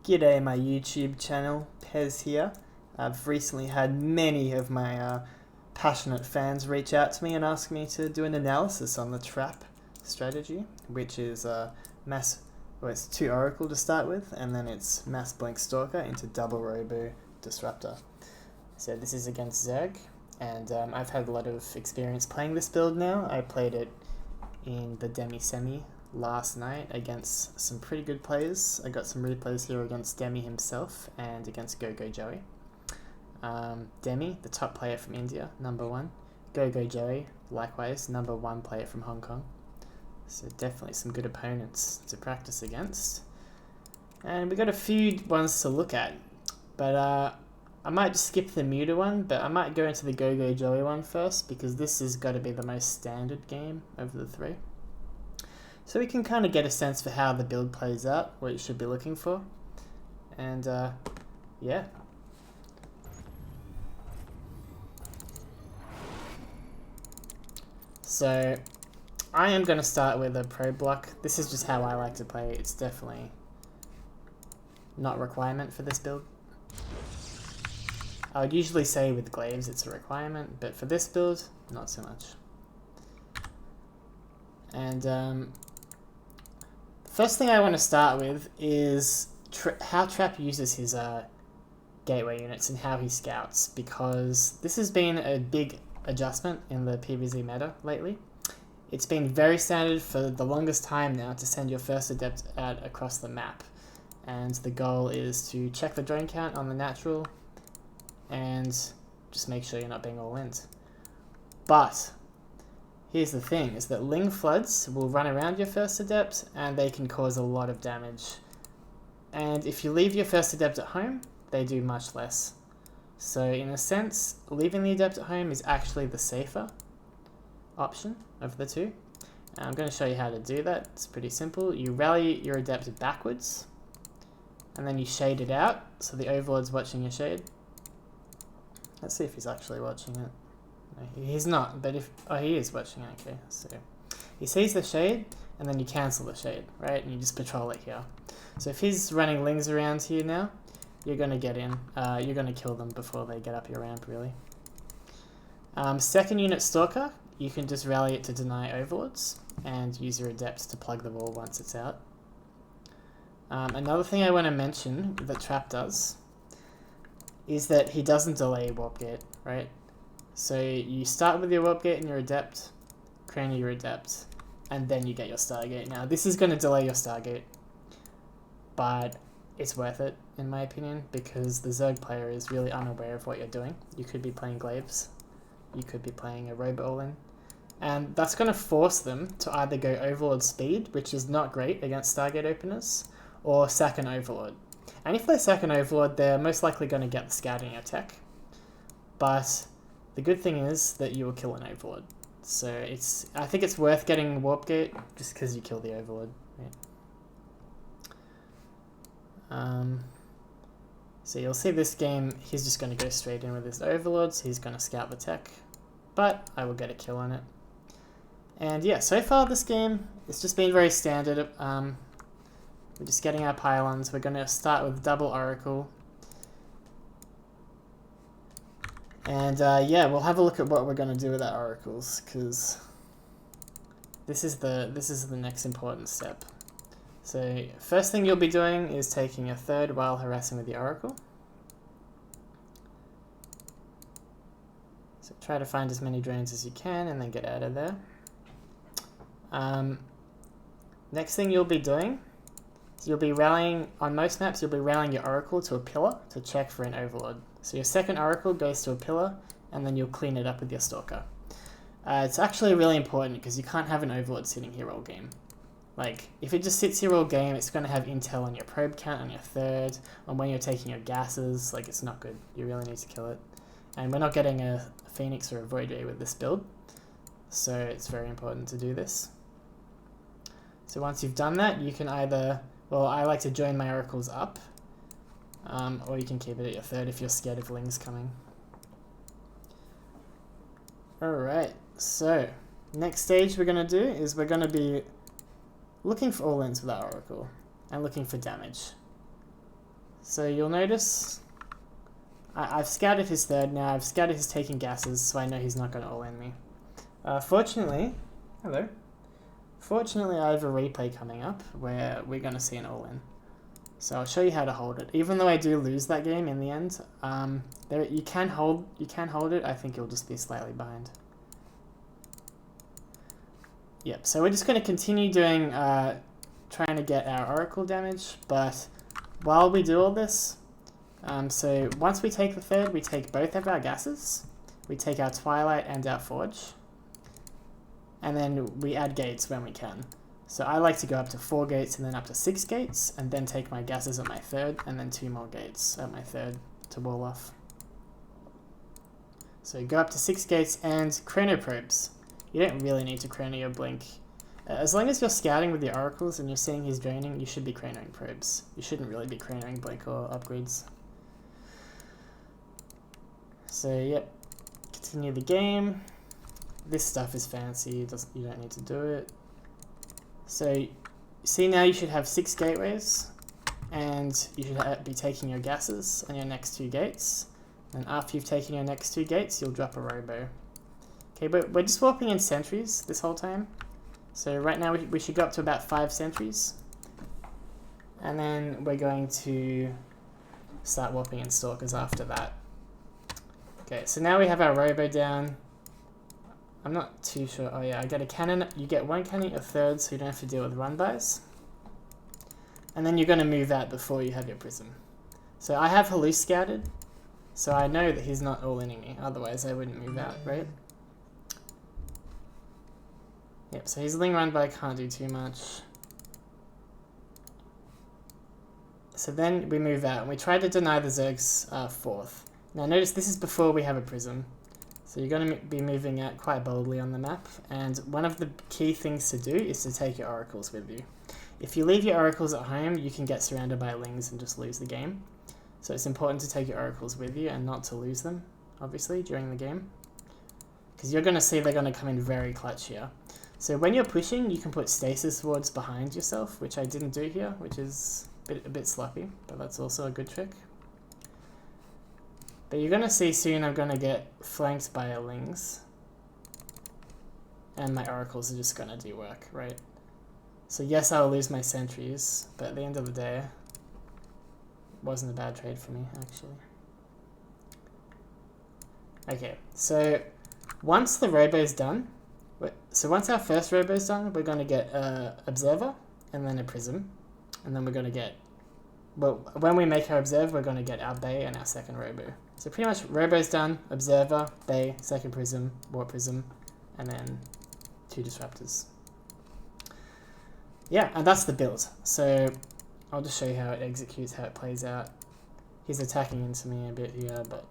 G'day my YouTube channel, Pez here. I've recently had many of my passionate fans reach out to me and ask me to do an analysis on the trap strategy, which is it's 2 Oracle to start with, and then it's Mass Blink Stalker into double robo disruptor. So this is against Zerg, and I've had a lot of experience playing this build now. I played it in the demi-semi last night against some pretty good players. I got some replays here against Demi himself and against Go Joey. Demi, the top player from India, #1. Go Joey, likewise, #1 player from Hong Kong. So definitely some good opponents to practice against. And we got a few ones to look at, but I might just skip the Muta one, but I might go into the Go Joey one first, because this has got to be the most standard game of the 3. So we can kind of get a sense for how the build plays out, what you should be looking for. And yeah. So I am going to start with a pro block. This is just how I like to play. It's definitely not a requirement for this build. I would usually say with glaives it's a requirement, but for this build, not so much. And first thing I want to start with is how Trap uses his gateway units and how he scouts, because this has been a big adjustment in the PvZ meta lately. It's been very standard for the longest time now to send your first adept out across the map, and the goal is to check the drone count on the natural and just make sure you're not being all int. But here's the thing, is that Ling Floods will run around your first adept and they can cause a lot of damage. And if you leave your first adept at home, they do much less. So in a sense, leaving the adept at home is actually the safer option of the 2. And I'm going to show you how to do that. It's pretty simple. You rally your adept backwards, and then you shade it out so the overlord's watching your shade. Let's see if he's actually watching it. No, he's not, but he is watching it, okay. So he sees the shade, and then you cancel the shade, right? And you just patrol it here. So if he's running lings around here now, you're going to get in. You're going to kill them before they get up your ramp, really. Second unit Stalker, you can just rally it to deny overlords, and use your adept to plug the wall once it's out. Another thing I want to mention that Trap does is that he doesn't delay warp gate, right? So you start with your warp gate and your adept, crane your adept, and then you get your stargate. Now this is going to delay your stargate, but it's worth it in my opinion, because the Zerg player is really unaware of what you're doing. You could be playing glaives, you could be playing a robo all-in, and that's going to force them to either go overlord speed, which is not great against stargate openers, or sack an overlord. And if they sack an overlord, they're most likely going to get the scouting attack. But the good thing is that you will kill an overlord. So I think it's worth getting warp gate just because you kill the overlord. Right? So you'll see this game, he's just going to go straight in with his overlords. He's going to scout the tech, but I will get a kill on it. And yeah, so far this game, it's just been very standard. We're just getting our pylons. We're going to start with double Oracle. And yeah, we'll have a look at what we're going to do with our Oracles, because this is the next important step. So first thing you'll be doing is taking a third while harassing with the Oracle. So try to find as many drones as you can and then get out of there. Next thing you'll be doing, you'll be rallying, on most maps, you'll be rallying your Oracle to a pillar to check for an overlord. So your second Oracle goes to a pillar, and then you'll clean it up with your Stalker. It's actually really important, because you can't have an overlord sitting here all game. Like, if it just sits here all game, it's going to have intel on your probe count, on your third, on when you're taking your gases. Like, it's not good. You really need to kill it. And we're not getting a Phoenix or a Void Ray with this build, so it's very important to do this. So once you've done that, you can either... Well, I like to join my Oracles up, or you can keep it at your third if you're scared of Lings coming. Alright, so next stage we're going to do is we're going to be looking for all-ins with our Oracle, and looking for damage. So you'll notice I've scouted his third now. I've scouted his taking gases, so I know he's not going to all-in me. Fortunately, hello. Fortunately, I have a replay coming up where we're going to see an all-in. So I'll show you how to hold it. Even though I do lose that game in the end, you can hold it. I think you'll just be slightly behind. Yep. So we're just going to continue doing trying to get our oracle damage, but while we do all this. So once we take the third, we take both of our gases. We take our Twilight and our Forge. And then we add gates when we can. So I like to go up to 4 gates and then up to 6 gates, and then take my gases at my third, and then 2 more gates at my third to wall off. So go up to 6 gates and chrono probes. You don't really need to chrono your blink. As long as you're scouting with your oracles and you're seeing he's draining, you should be chronoing probes. You shouldn't really be chronoing blink or upgrades. So yep, continue the game. This stuff is fancy, you don't need to do it. So see, now you should have 6 gateways, and you should be taking your gases on your next 2 gates. And after you've taken your next 2 gates, you'll drop a robo. Okay, but we're just warping in sentries this whole time. So right now we should go up to about 5 sentries. And then we're going to start warping in stalkers after that. Okay, so now we have our robo down. I'm not too sure. Oh yeah, I get a cannon. You get 1 cannon a third, so you don't have to deal with run-bys. And then you're going to move out before you have your prism. So I have Halluce scouted, so I know that he's not all-inning me. Otherwise, I wouldn't move out, right? Yep, so he's ling run-by, can't do too much. So then we move out, and we try to deny the Zerg's 4th. Now notice this is before we have a prism. So you're going to be moving out quite boldly on the map, and one of the key things to do is to take your oracles with you. If you leave your oracles at home, you can get surrounded by lings and just lose the game. So it's important to take your oracles with you and not to lose them, obviously, during the game. Because you're going to see they're going to come in very clutch here. So when you're pushing, you can put stasis wards behind yourself, which I didn't do here, which is a bit sloppy, but that's also a good trick. But you're going to see soon I'm going to get flanked by a lings. And my oracles are just going to do work, right? So yes, I'll lose my sentries, but at the end of the day, it wasn't a bad trade for me, actually. Okay, so once the robo's done, once our first robo's done, we're going to get Observer, and then a Prism. And then we're going to get, well, when we make our Observe, we're going to get our Bay and our second robo. So pretty much robo's done, Observer, Bay, second Prism, Warp Prism, and then 2 disruptors. Yeah, and that's the build. So I'll just show you how it executes, how it plays out. He's attacking into me a bit here, but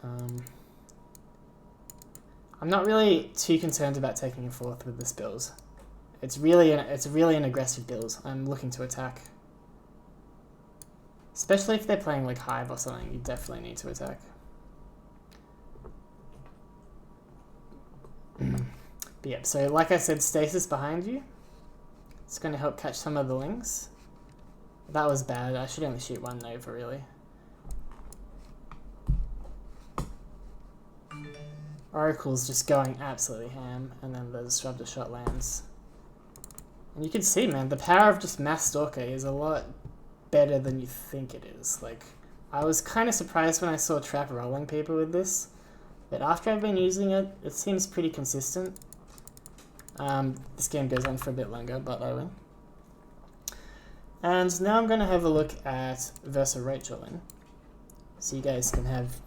I'm not really too concerned about taking a 4th with this build. It's really an aggressive build. I'm looking to attack. Especially if they're playing like Hive or something, you definitely need to attack. But yeah, so like I said, stasis behind you. It's going to help catch some of the lings. That was bad. I should only shoot 1 Nova, really. Oracle's just going absolutely ham, and then the disruptor shot lands. And you can see, man, the power of just mass stalker is a lot better than you think it is. Like, I was kind of surprised when I saw Trap rolling people with this, but after I've been using it, it seems pretty consistent. This game goes on for a bit longer, but I will. And now I'm going to have a look at Versa Rachel, so you guys can have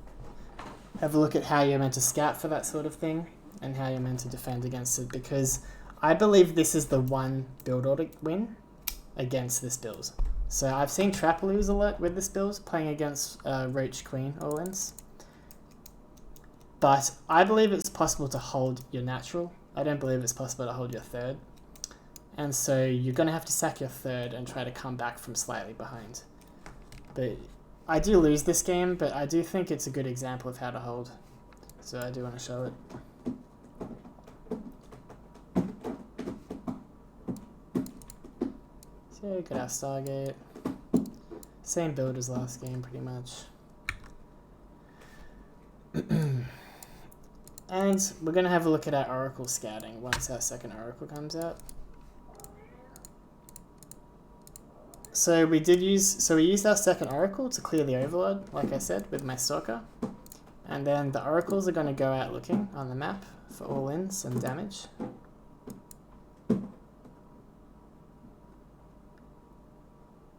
a look at how you're meant to scout for that sort of thing, and how you're meant to defend against it, because I believe this is the one build order win against this build. So I've seen Trap lose a lot with this build, playing against Roach Queen all-ins. But I believe it's possible to hold your natural. I don't believe it's possible to hold your third. And so you're going to have to sack your third and try to come back from slightly behind. But I do lose this game, but I do think it's a good example of how to hold. So I do want to show it. So got our Stargate. Same build as last game, pretty much. And we're going to have a look at our Oracle scouting once our second Oracle comes out. So we used our second Oracle to clear the Overlord, like I said, with my Stalker. And then the Oracles are going to go out looking on the map for all-ins and damage.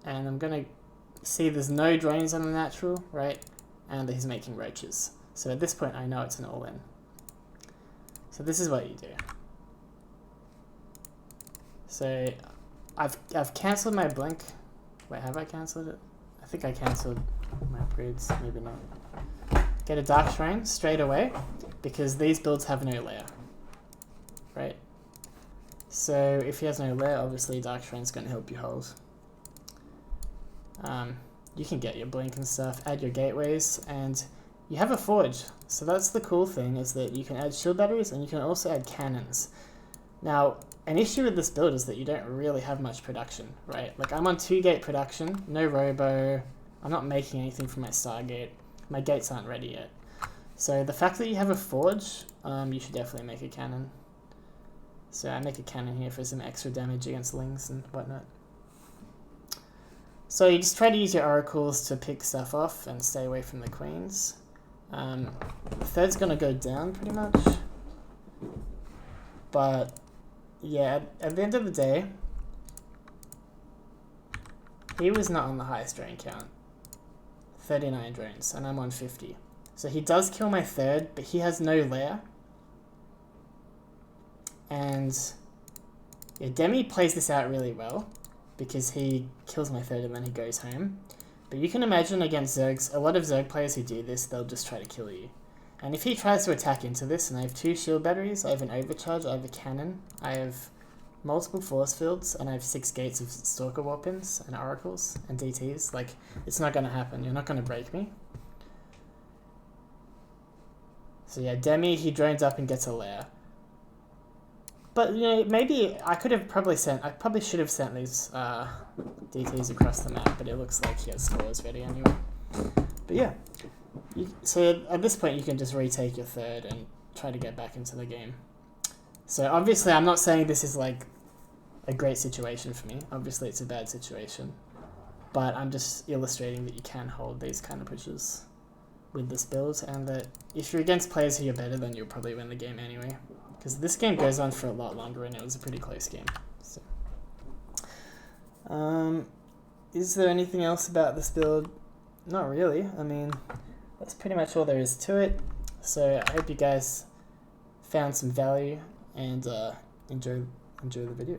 And I'm going to see there's no drones on the natural, right? And he's making roaches. So at this point I know it's an all-in. So this is what you do. So I've cancelled my blink. Wait, have I cancelled it? I think I cancelled my upgrades, maybe not. Get a Dark Shrine straight away, because these builds have no lair. Right? So if he has no lair, obviously Dark Shrine's going to help you hold. You can get your blink and stuff, add your gateways, and you have a forge. So that's the cool thing, is that you can add shield batteries and you can also add cannons. Now, an issue with this build is that you don't really have much production, right? Like, I'm on 2-gate production, no robo, I'm not making anything from my Stargate, my gates aren't ready yet. So the fact that you have a forge, you should definitely make a cannon. So I make a cannon here for some extra damage against lings and whatnot. So you just try to use your oracles to pick stuff off and stay away from the queens. The third's gonna go down pretty much. But yeah, at the end of the day, he was not on the highest drone count. 39 drones, and I'm on 50. So he does kill my third, but he has no lair. And yeah, Demi plays this out really well, because he kills my third and then he goes home. But you can imagine against Zergs, a lot of Zerg players who do this, they'll just try to kill you. And if he tries to attack into this, and I have 2 shield batteries, I have an overcharge, I have a cannon, I have multiple force fields, and I have 6 gates of Stalker weapons and oracles and DTs, like, it's not going to happen. You're not going to break me. So yeah, Demi, he drones up and gets a lair. But, you know, maybe I could have probably sent, I probably should have sent these DTs across the map, but it looks like he has scores ready anyway. But yeah, so at this point you can just retake your third and try to get back into the game. So obviously I'm not saying this is like a great situation for me. Obviously it's a bad situation. But I'm just illustrating that you can hold these kind of pushes with this build, and that if you're against players who are better, then you'll probably win the game anyway. Because this game goes on for a lot longer and it was a pretty close game. So, is there anything else about this build? Not really. I mean, that's pretty much all there is to it. So I hope you guys found some value and enjoy the video.